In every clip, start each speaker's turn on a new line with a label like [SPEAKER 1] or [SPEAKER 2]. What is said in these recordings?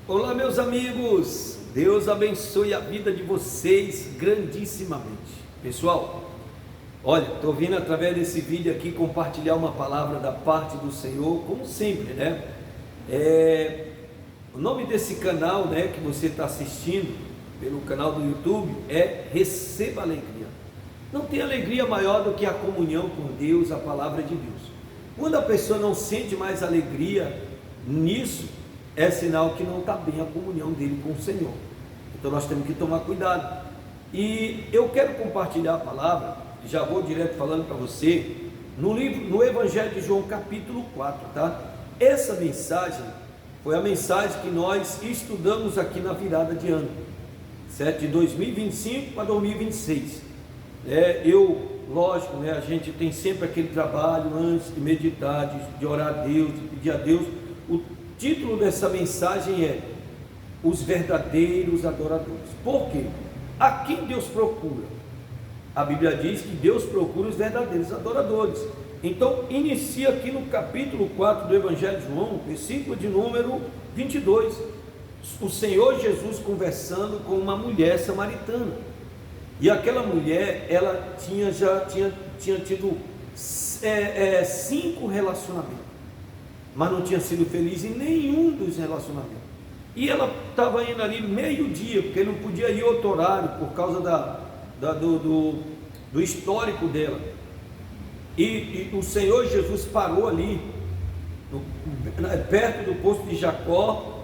[SPEAKER 1] Olá, meus amigos, Deus abençoe a vida de vocês grandissimamente. Pessoal, olha, estou vindo através desse vídeo aqui compartilhar uma palavra da parte do Senhor, como sempre, né? O nome desse canal, né, que você está assistindo pelo canal do YouTube é Receba Alegria. Não tem alegria maior do que a comunhão com Deus, a palavra de Deus. Quando a pessoa não sente mais alegria nisso, é sinal que não está bem a comunhão dele com o Senhor. Então nós temos que tomar cuidado. E eu quero compartilhar a palavra, já vou direto falando para você, no Evangelho de João capítulo 4, tá? Essa mensagem foi a mensagem que nós estudamos aqui na virada de ano, certo? De 2025 para 2026. Lógico, né, a gente tem sempre aquele trabalho antes de meditar, de orar a Deus, de pedir a Deus. O título dessa mensagem é Os Verdadeiros Adoradores. Por quê? A quem Deus procura? A Bíblia diz que Deus procura os verdadeiros adoradores. Então, inicia aqui no capítulo 4 do Evangelho de João, versículo de número 22. O Senhor Jesus conversando com uma mulher samaritana. E aquela mulher, ela tinha tido 5 relacionamentos, mas não tinha sido feliz em nenhum dos relacionamentos. E ela estava indo ali meio-dia, porque não podia ir outro horário, por causa do histórico dela. E o Senhor Jesus parou ali, perto do poço de Jacó,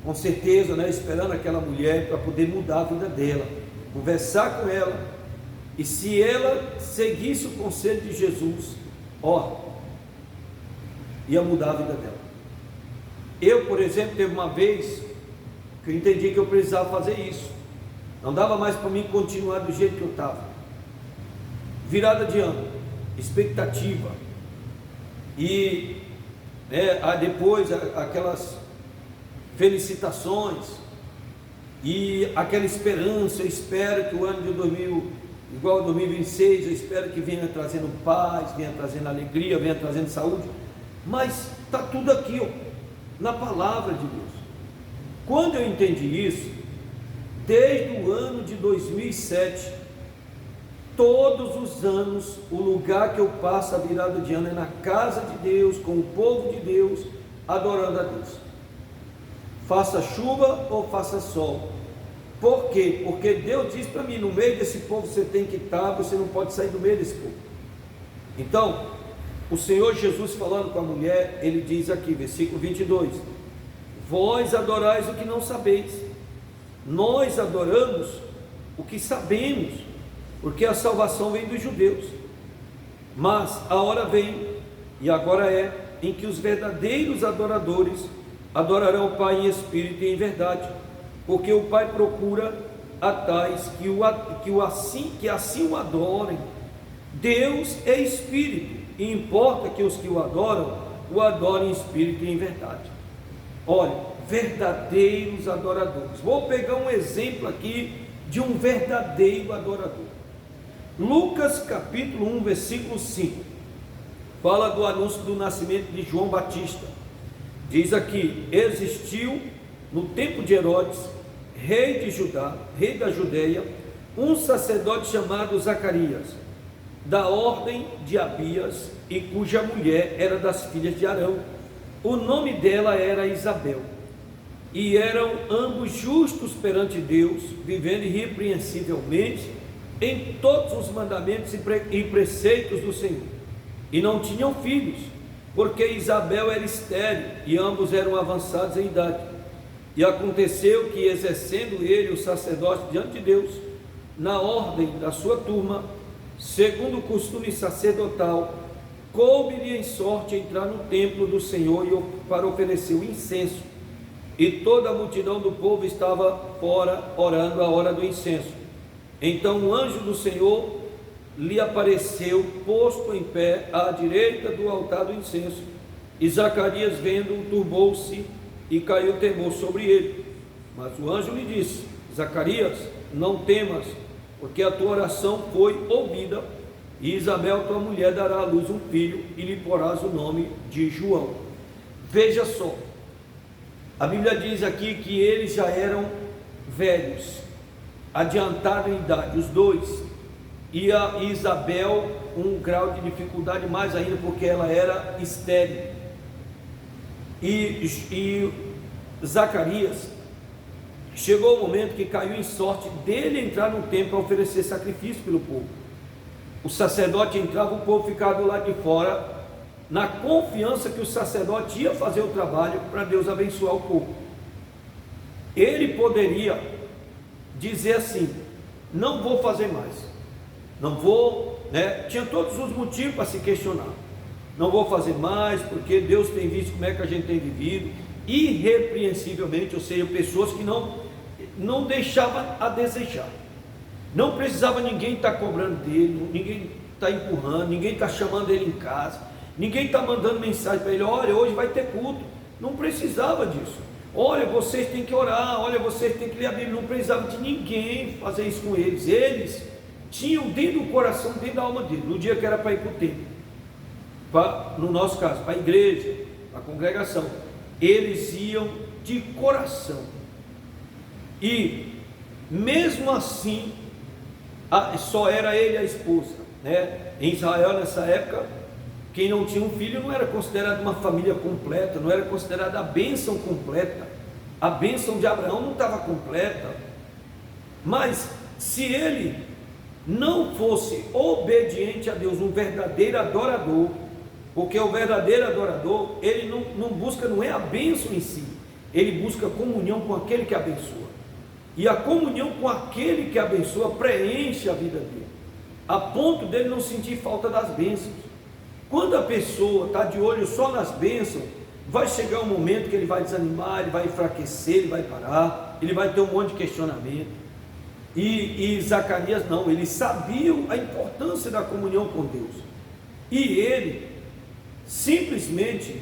[SPEAKER 1] com certeza, né, esperando aquela mulher para poder mudar a vida dela, conversar com ela. E se ela seguisse o conselho de Jesus, ia mudar a vida dela. Eu, por exemplo, teve uma vez que eu entendi que eu precisava fazer isso. Não dava mais para mim continuar do jeito que eu estava. Virada de ano, expectativa. E depois aquelas felicitações e aquela esperança. Eu espero que o ano de 2000, igual a 2026, eu espero que venha trazendo paz, venha trazendo alegria, venha trazendo saúde. Mas está tudo aqui, na palavra de Deus. Quando eu entendi isso, desde o ano de 2007, todos os anos, o lugar que eu passo a virada de ano é na casa de Deus, com o povo de Deus, adorando a Deus. Faça chuva ou faça sol. Por quê? Porque Deus diz para mim, no meio desse povo você tem que estar, você não pode sair do meio desse povo. Então, o Senhor Jesus falando com a mulher, ele diz aqui, versículo 22, vós adorais o que não sabeis, nós adoramos o que sabemos, porque a salvação vem dos judeus. Mas a hora vem, e agora é, em que os verdadeiros adoradores adorarão o Pai em espírito e em verdade, porque o Pai procura a tais que assim o adorem. Deus é espírito, e importa que os que o adorem em espírito e em verdade. Olha, verdadeiros adoradores. Vou pegar um exemplo aqui de um verdadeiro adorador. Lucas capítulo 1, versículo 5, fala do anúncio do nascimento de João Batista. Diz aqui: existiu no tempo de Herodes, rei de Judá, rei da Judeia, um sacerdote chamado Zacarias, da ordem de Abias, e cuja mulher era das filhas de Arão. O nome dela era Isabel, e eram ambos justos perante Deus, vivendo irrepreensivelmente em todos os mandamentos e preceitos do Senhor, e não tinham filhos, porque Isabel era estéril, e ambos eram avançados em idade. E aconteceu que, exercendo ele o sacerdócio diante de Deus, na ordem da sua turma, segundo o costume sacerdotal, coube-lhe em sorte entrar no templo do Senhor para oferecer o incenso, e toda a multidão do povo estava fora orando a hora do incenso. Então o anjo do Senhor lhe apareceu, posto em pé à direita do altar do incenso, e Zacarias, vendo-o, turbou-se e caiu temor sobre ele. Mas o anjo lhe disse: Zacarias, não temas, porque a tua oração foi ouvida, e Isabel, tua mulher, dará à luz um filho, e lhe porás o nome de João. Veja só, A Bíblia diz aqui que eles já eram velhos, adiantados em idade, os dois, e a Isabel um grau de dificuldade mais ainda, porque ela era estéril, e Zacarias, chegou o momento que caiu em sorte dele entrar no templo a oferecer sacrifício pelo povo. O sacerdote entrava, o povo ficava do lado de fora, na confiança que o sacerdote ia fazer o trabalho para Deus abençoar o povo. Ele poderia dizer assim: não vou fazer mais, não vou, tinha todos os motivos para se questionar, não vou fazer mais, porque Deus tem visto como é que a gente tem vivido, irrepreensivelmente, ou seja, pessoas que não deixavam a desejar, não precisava ninguém estar cobrando dele, ninguém está empurrando, ninguém está chamando ele em casa, ninguém está mandando mensagem para ele: olha, hoje vai ter culto. Não precisava disso. Olha, vocês têm que orar, olha, vocês têm que ler a Bíblia. Não precisava de ninguém fazer isso com eles. Eles tinham dentro do coração, dentro da alma dele, no dia que era para ir para o templo, no nosso caso, para a igreja, para a congregação, eles iam de coração. E mesmo assim, só era ele e a esposa, Em Israel, nessa época, quem não tinha um filho não era considerado uma família completa, não era considerada a bênção completa. A bênção de Abraão não estava completa. Mas se ele não fosse obediente a Deus, um verdadeiro adorador, porque o verdadeiro adorador, ele não busca, não é a bênção em si, ele busca comunhão com aquele que abençoa, e a comunhão com aquele que abençoa preenche a vida dele, a ponto dele não sentir falta das bênçãos. Quando a pessoa está de olho só nas bênçãos, vai chegar um momento que ele vai desanimar, ele vai enfraquecer, ele vai parar, ele vai ter um monte de questionamento. E Zacarias não, ele sabia a importância da comunhão com Deus, e ele simplesmente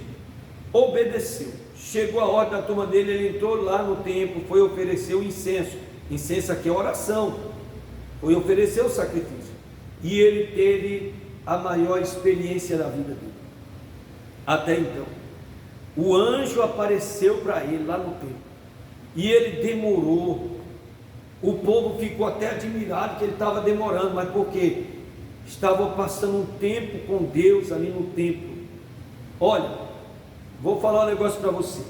[SPEAKER 1] obedeceu. Chegou a hora da turma dele, ele entrou lá no templo, foi oferecer o incenso. Incenso aqui é oração, foi oferecer o sacrifício, e ele teve a maior experiência da vida dele até então. O anjo apareceu para ele lá no templo, e ele demorou. O povo ficou até admirado que ele estava demorando, mas porque estava passando um tempo com Deus ali no templo. Olha, vou falar um negócio para você.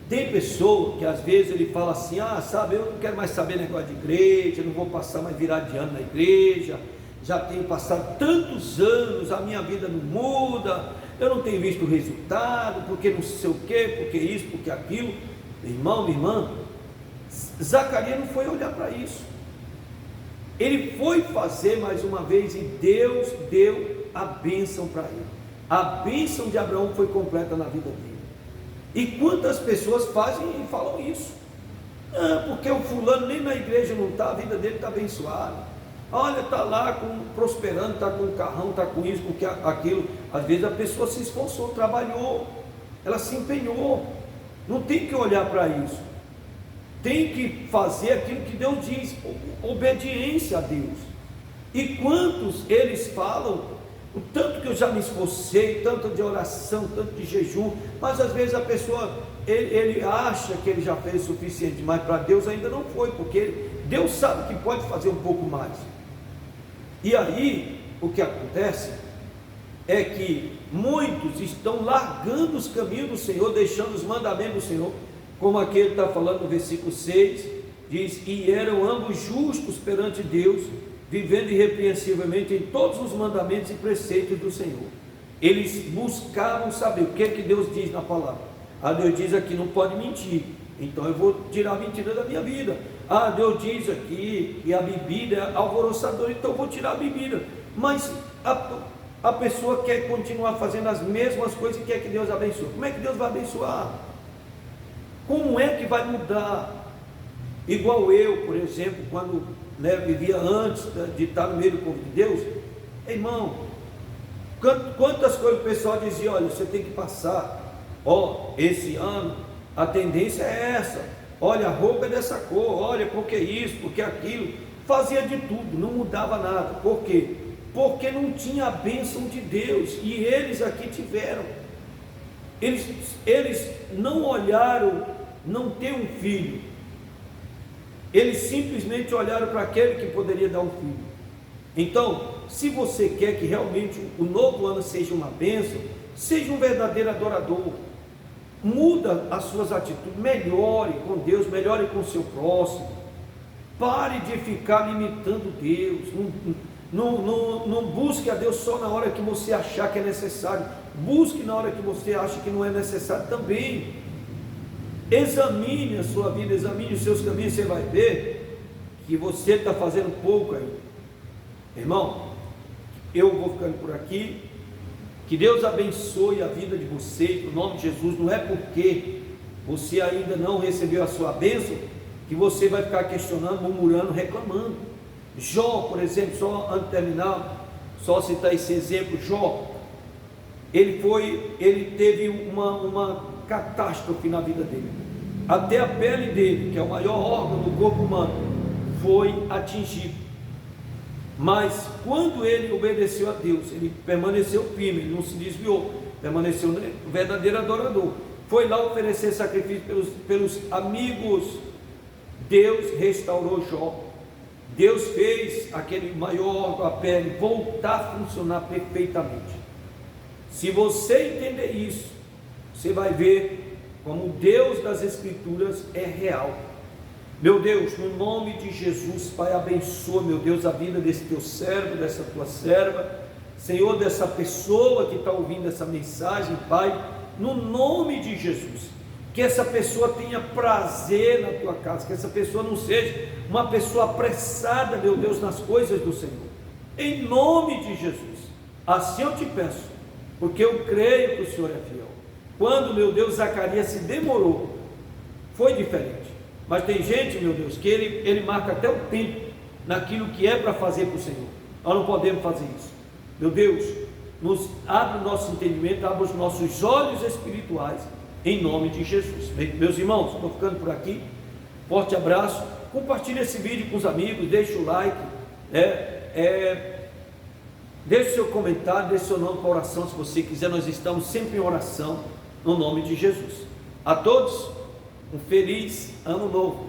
[SPEAKER 1] Tem pessoa que às vezes ele fala assim: sabe, eu não quero mais saber negócio de igreja, não vou passar mais virar de ano na igreja, já tenho passado tantos anos, a minha vida não muda, eu não tenho visto resultado, porque não sei o que, porque isso, porque aquilo. Meu irmão, minha irmã, Zacarias não foi olhar para isso, ele foi fazer mais uma vez, e Deus deu a bênção para ele. A bênção de Abraão foi completa na vida dele. E quantas pessoas fazem e falam isso? Porque o fulano nem na igreja não está, a vida dele está abençoada. Olha, está lá prosperando, está com um carrão, está com isso, com aquilo. Às vezes a pessoa se esforçou, trabalhou, ela se empenhou. Não tem que olhar para isso, tem que fazer aquilo que Deus diz, obediência a Deus. E quantos eles falam, o tanto que eu já me esforcei, tanto de oração, tanto de jejum, mas às vezes a pessoa, ele acha que ele já fez o suficiente, mas para Deus ainda não foi, porque Deus sabe que pode fazer um pouco mais. E aí, o que acontece é que muitos estão largando os caminhos do Senhor, deixando os mandamentos do Senhor, como aqui ele está falando no versículo 6, diz: e eram ambos justos perante Deus, vivendo irrepreensivelmente em todos os mandamentos e preceitos do Senhor. Eles buscavam saber o que é que Deus diz na palavra. Deus diz aqui: não pode mentir, então eu vou tirar a mentira da minha vida. Deus diz aqui que a bebida é alvoroçadora, então eu vou tirar a bebida. Mas a pessoa quer continuar fazendo as mesmas coisas e quer que Deus abençoe. Como é que Deus vai abençoar? Como é que vai mudar? Igual eu, por exemplo, quando vivia antes de estar no meio do povo de Deus, irmão, quantas coisas o pessoal dizia: olha, você tem que passar, esse ano a tendência é essa, olha, a roupa é dessa cor, olha, porque isso, porque aquilo, fazia de tudo, não mudava nada. Por quê? Porque não tinha a bênção de Deus, e eles aqui tiveram. Eles não olharam não ter um filho. Eles simplesmente olharam para aquele que poderia dar um filho. Então, se você quer que realmente o novo ano seja uma bênção, seja um verdadeiro adorador. Muda as suas atitudes, melhore com Deus, melhore com o seu próximo. Pare de ficar limitando Deus. Não busque a Deus só na hora que você achar que é necessário. Busque na hora que você acha que não é necessário também. Examine a sua vida, examine os seus caminhos. Você vai ver que você está fazendo pouco aí. Irmão, eu vou ficando por aqui. Que Deus abençoe a vida de vocês, no nome de Jesus. Não é porque você ainda não recebeu a sua bênção que você vai ficar questionando, murmurando, reclamando. Jó, por exemplo, só antes de terminar, só citar esse exemplo. Jó, ele teve uma catástrofe na vida dele. Até a pele dele, que é o maior órgão do corpo humano, foi atingido. Mas quando ele obedeceu a Deus, ele permaneceu firme, ele não se desviou, permaneceu um verdadeiro adorador. Foi lá oferecer sacrifício pelos amigos. Deus restaurou Jó. Deus fez aquele maior órgão, a pele, voltar a funcionar perfeitamente. Se você entender isso, você vai ver como o Deus das Escrituras é real. Meu Deus, no nome de Jesus, Pai, abençoa, meu Deus, a vida desse teu servo, dessa tua serva, Senhor, dessa pessoa que está ouvindo essa mensagem, Pai, no nome de Jesus, que essa pessoa tenha prazer na tua casa, que essa pessoa não seja uma pessoa apressada, meu Deus, nas coisas do Senhor, em nome de Jesus. Assim eu te peço, porque eu creio que o Senhor é fiel. Quando, meu Deus, Zacarias se demorou, foi diferente. Mas tem gente, meu Deus, que ele marca até o tempo naquilo que é para fazer para o Senhor. Nós não podemos fazer isso. Meu Deus, abre o nosso entendimento, abre os nossos olhos espirituais, em nome de Jesus. Meus irmãos, estou ficando por aqui. Forte abraço. Compartilhe esse vídeo com os amigos, deixe o like, deixe o seu comentário, deixe o seu nome para oração, se você quiser. Nós estamos sempre em oração, no nome de Jesus. A todos, um feliz ano novo.